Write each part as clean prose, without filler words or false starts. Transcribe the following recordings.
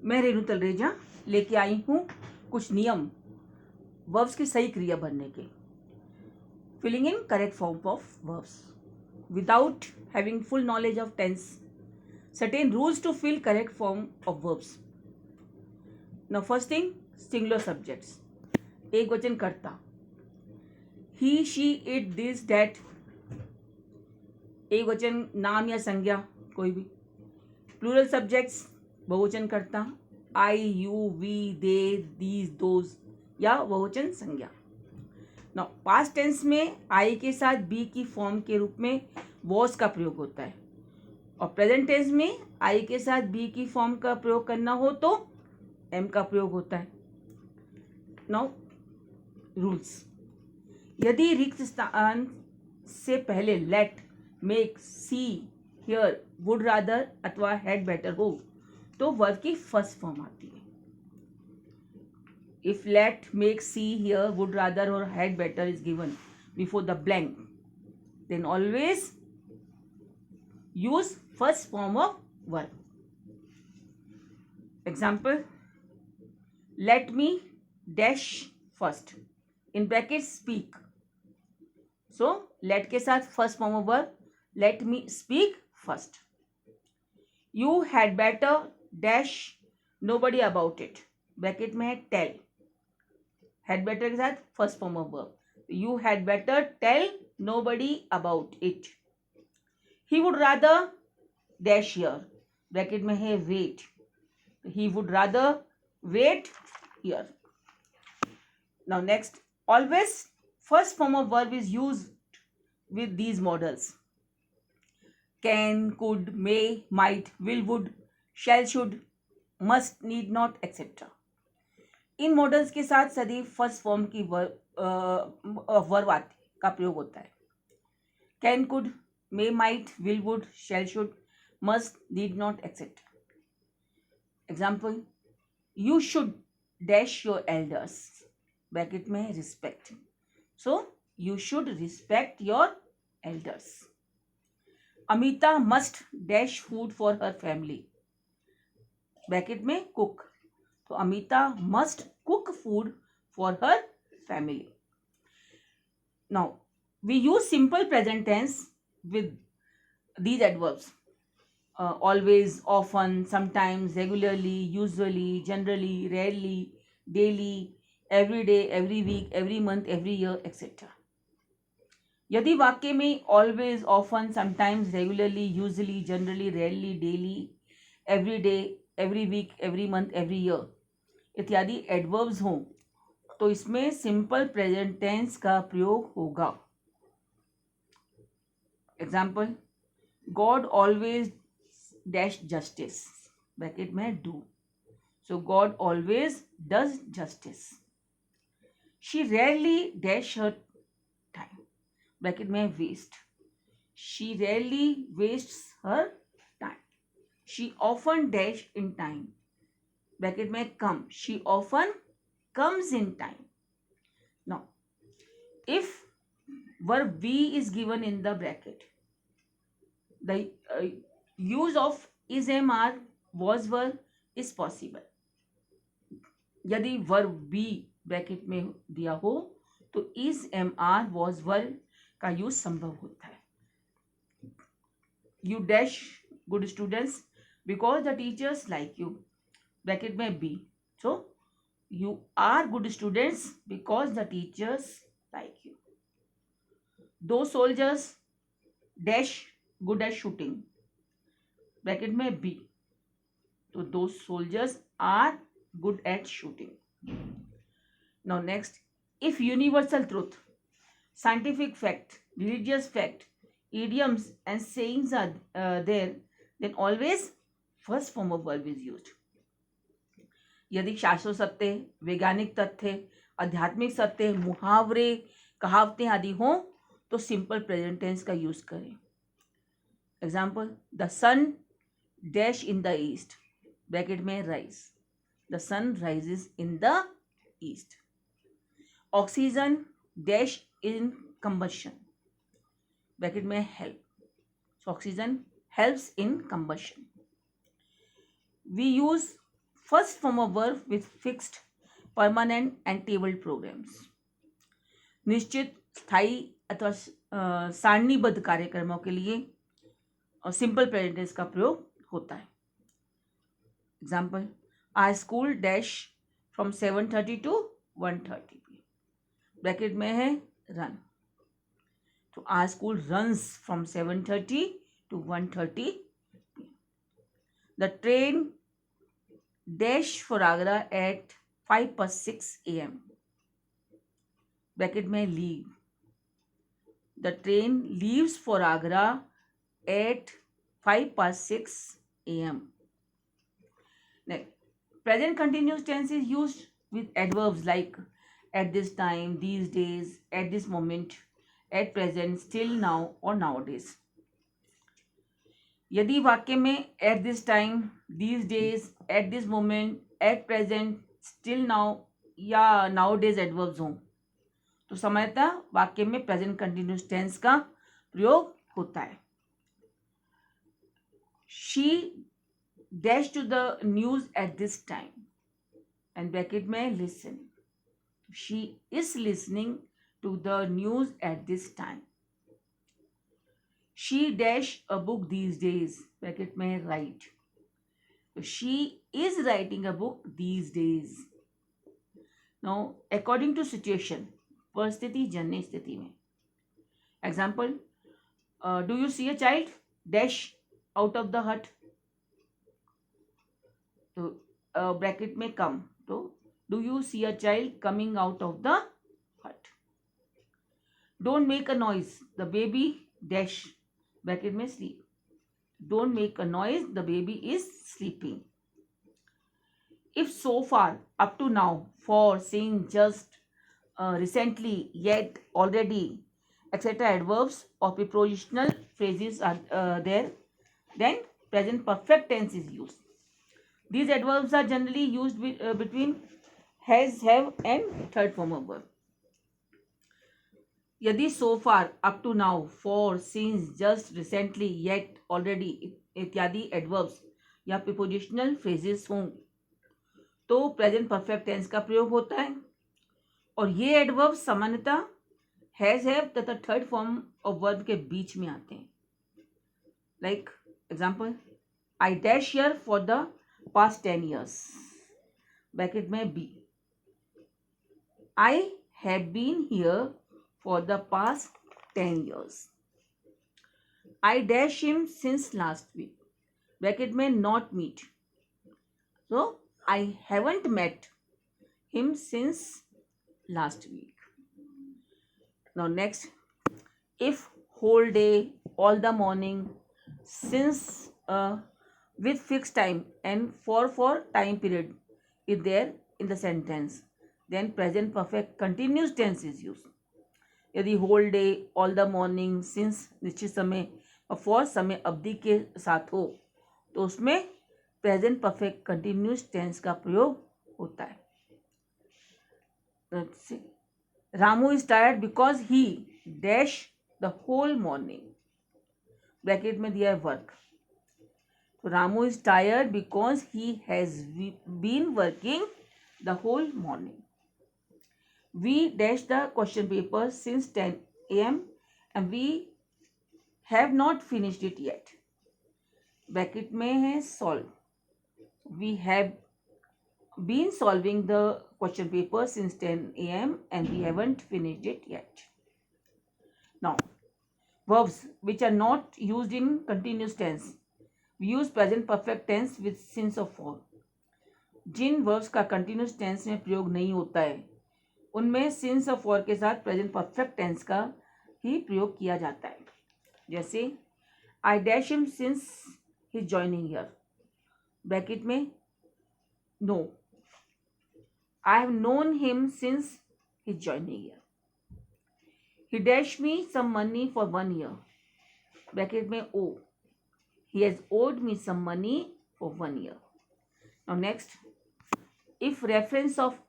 मैं रेणु तलरेजा लेके आई हूँ कुछ नियम वर्ब्स की सही क्रिया भरने के. Filling in correct form of verbs without having full knowledge of tense. Certain rules to fill correct form of verbs. Now first thing, singular subjects. एक वचन कर्ता. He, she, it, this, that. एक वचन नाम या संज्ञा कोई भी. Plural subjects बहुवचन कर्ता. I, you, we, they, these, those या बहुवचन संज्ञा. नाउ पास्ट टेंस में आई के साथ बी की फॉर्म के रूप में वॉज का प्रयोग होता है और प्रेजेंट टेंस में आई के साथ बी की फॉर्म का प्रयोग करना हो तो एम का प्रयोग होता है. Now rules. यदि रिक्त स्थान से पहले let, make, see, here, would rather अथवा हैड बेटर हो तो वर्ब की फर्स्ट फॉर्म आती है. If let, make, see, hear, would rather or had better is given before the blank, then always use first form of verb. Example, let me dash first. In brackets speak. So let के साथ first form of verb, let me speak first. You had better dash nobody about it. Bracket में है tell. Had better के साथ first form of verb. You had better tell nobody about it. He would rather dash here. Bracket में है wait. He would rather wait here. Now next, always first form of verb is used with these models. Can, could, may, might, will, would, shall, should, must, need not, etc. In models के साथ सदैव first form की verb आती का प्रयोग होता है. Can, could, may, might, will, would, shall, should, must, need not, etcetera. Example, you should dash your elders. Bracket में respect. So you should respect your elders. Amita must dash food for her family. Bracket में cook. तो Amita must cook food for her family. Now we use simple present tense with these adverbs. Always, often, sometimes, regularly, usually, generally, rarely, daily, every day, every week, every month, every year, etc. यदि वाक्य में always, often, sometimes, regularly, usually, generally, rarely, daily, every day, every week, every month, every year इत्यादि adverbs हों तो इसमें simple present tense का प्रयोग होगा. Example, God always dash justice. Bracket में do. So God always does justice. She rarely dash her time. Bracket में waste. She rarely wastes her time. She often dash in time. Bracket में come. She often comes in time. Now if verb be is given in the bracket, the use of is, am, are, was, were is possible. यदि verb be bracket में दिया हो तो is, am, are, was, were का use संभव होता है. You dash good students because the teachers like you. Bracket में be. So you are good students because the teachers like you. दो soldiers dash good at shooting. Bracket में be. तो दो soldiers are good at shooting. Now next, if universal truth, scientific fact, religious fact, idioms and sayings are there, then always first form of verb is used. यदि शास्त्रों सत्य, वैज्ञानिक तथ्य, आध्यात्मिक सत्य, मुहावरे, कहावतें आदि हों तो सिंपल प्रेजेंट टेंस का यूज करें. Example, the sun dash in the east. Bracket में rise. The sun rises in the east. Oxygen dash in combustion. Bracket में help. So oxygen helps in combustion. We use first form of verb with fixed, permanent and tabled programs. निश्चित, स्थायी अथवा सारणीबद्ध कार्यक्रमों के लिए simple present tense का प्रयोग होता है. Example, I school dash from 7:30 to 1:30 p. Bracket में है रन. तो our school runs from 7:30 to 1:30 p. The train dash for Agra at 5:06 AM. Bracket में leave. The train leaves for Agra at 5:06 AM. Next, present continuous tense is used with adverbs like at this time, these days, at this moment, at present, still, now और nowadays. यदि वाक्य में at this time, these days, at this moment, at present, still now या nowadays adverbs हों तो सामान्यतः वाक्य में present continuous tense का प्रयोग होता है. She dash to the news at this time and bracket में listen. She is listening to the news at this time. She dash a book these days bracket में write. She is writing a book these days. Now according to situation, परिस्थिति जन्य स्थिति में. Example, do you see a child dash out of the hut? तो bracket में come. तो do you see a child coming out of the hut. Don't make a noise the baby dash bracket में sleep. Don't make a noise the baby is sleeping. If so far, up to now, for, since, just, recently, yet, already, etc. adverbs or prepositional phrases are there, then present perfect tense is used. These adverbs are generally used between has, have and third form of verb. यदि so far, up to now, for, since, just, recently, yet, already इत्यादि adverbs या prepositional phrases हों तो present perfect tense का प्रयोग होता है. और ये adverbs सामान्यतः has, have तथा थर्ड फॉर्म ऑफ वर्ब के बीच में आते हैं. Like example, I dash here for the past 10 years. Bracket में be. I have been here for the past 10 years. I dash him since last week. Bracket में not meet. So I haven't met him since last week. Now next, if, whole day, all the morning, since, with fixed time and for time period is there in the sentence, then present perfect continuous tense is used. यदि whole day, all the morning, since निश्चित समय और for समय अवधि के साथ हो तो उसमें present perfect continuous tense का प्रयोग होता है. Let's see. Ramu is tired because he dash the whole morning. Bracket में दिया है वर्क. तो Ramu is tired because he has been working the whole morning. We dash the question paper since 10 AM and we have not finished it yet. Bracket में है solve. We have been solving the question paper since 10 AM and we haven't finished it yet. Now, verbs which are not used in continuous tense. We use present perfect tense with since or for. Jin verbs का continuous tense में प्रयोग नहीं होता है उनमें since और for के साथ present perfect tense का ही प्रयोग किया जाता है. जैसे I dash him since his joining here. Bracket में no. I have known him since his joining here. He dashed me some money for 1 year. Bracket में owe. He has owed me some money for 1 year. Now next, if reference of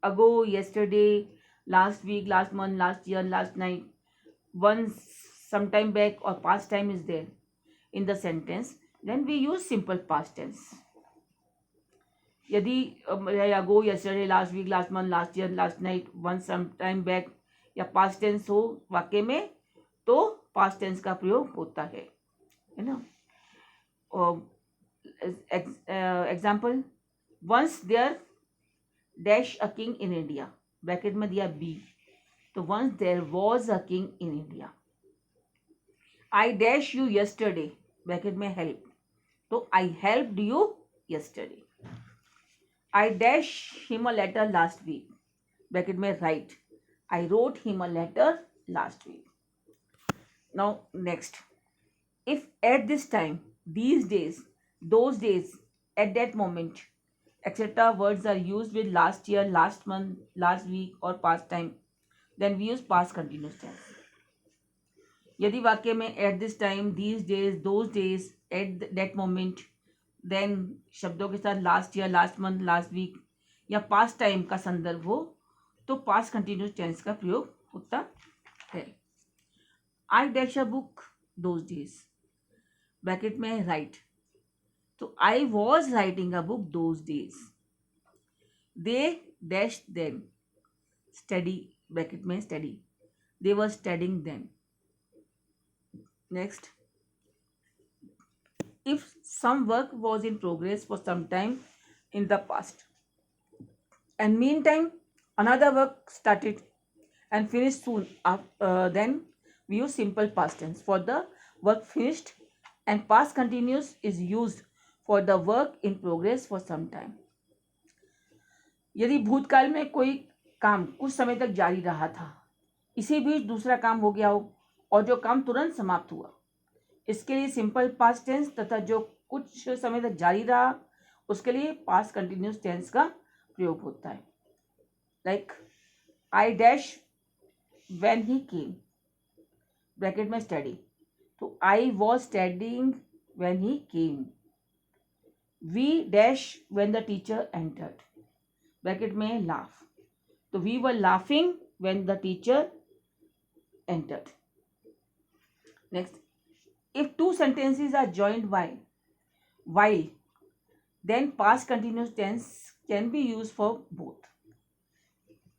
ago, yesterday, last week, last month, last year, last night, once, sometime back or past time is there in the sentence, then we use simple past tense. यदि या go, yesterday, last week, last month, last year, last night, one some time back या past tense हो वाक्य में तो past tense का प्रयोग होता है ना। Example, once there dash a king in India, bracket में दिया बी, तो once there was a king in India. I dash you yesterday, bracket में हेल्प, तो I helped you yesterday. I dash him a letter last week, bracket में write, I wrote him a letter last week. Now next, if at this time, these days, those days, at that moment, etc. words are used with last year, last month, last week or past time, then we use past continuous tense. यदि वाक्य में at this time, these days, those days, at that moment, then शब्दों के साथ last year, last month, last week या past time का संदर्भ हो तो past continuous tense का प्रयोग होता है। I dash a book those days, bracket में राइट, तो I was writing a book those days. They dash them, study, bracket में study, they were studying them. Next, if some work was in progress for some time in the past and meantime another work started and finished soon, then we use simple past tense for the work finished, and past continuous is used for the work in progress for some time. यदि भूतकाल में कोई काम कुछ समय तक जारी रहा था, इसी बीच दूसरा काम हो गया हो और जो काम तुरंत समाप्त हुआ, इसके लिए सिंपल पास्ट टेंस, तथा जो कुछ समय तक जारी रहा उसके लिए पास्ट कंटिन्यूस टेंस का प्रयोग होता है। Like I dash when he came, bracket में स्टडी, तो I was studying when he came. We dash when the teacher entered, bracket में laugh, तो we were laughing when the teacher entered. Next, if two sentences are joined by while, then past continuous tense can be used for both.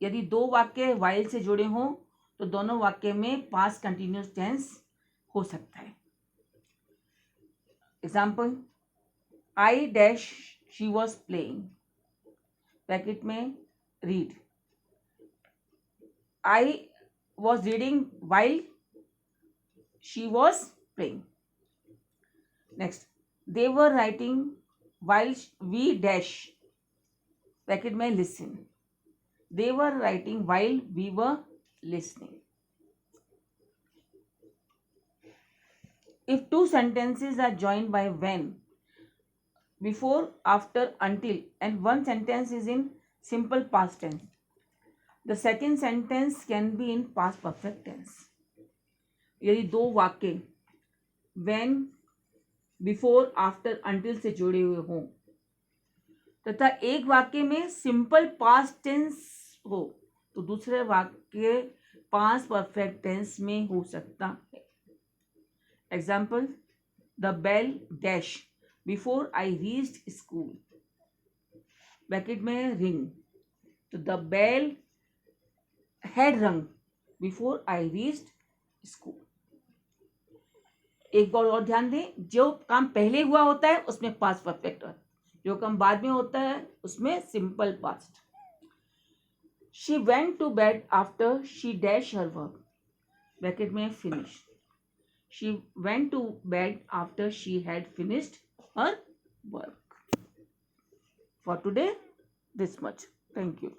यदि दो वाक्य while से जुड़े हों तो दोनों वाक्य में पास्ट कंटिन्यूस टेंस हो सकता है। Example, I dash she was playing, bracket में read, I was reading while she was playing. Next, they were writing while we dash, bracket में listen, they were writing while we were listening. If two sentences are joined by when, before, after, until, and one sentence is in simple past tense, the second sentence can be in past perfect tense. यदि दो वाक्य when, before, after, until से जुड़े हुए हों तथा एक वाक्य में सिंपल पास्ट टेंस हो तो दूसरे वाक्य पास्ट परफेक्ट टेंस में हो सकता है। Example, the bell dash before I reached school, bracket में रिंग, तो the bell had rung before I reached school. एक बार और ध्यान दें, जो काम पहले हुआ होता है उसमें पास्ट परफेक्ट है, जो काम बाद में होता है उसमें simple past. She went to bed after she dashed her work, bracket में finish. She went to bed after she had finished her work. For today, this much. Thank you.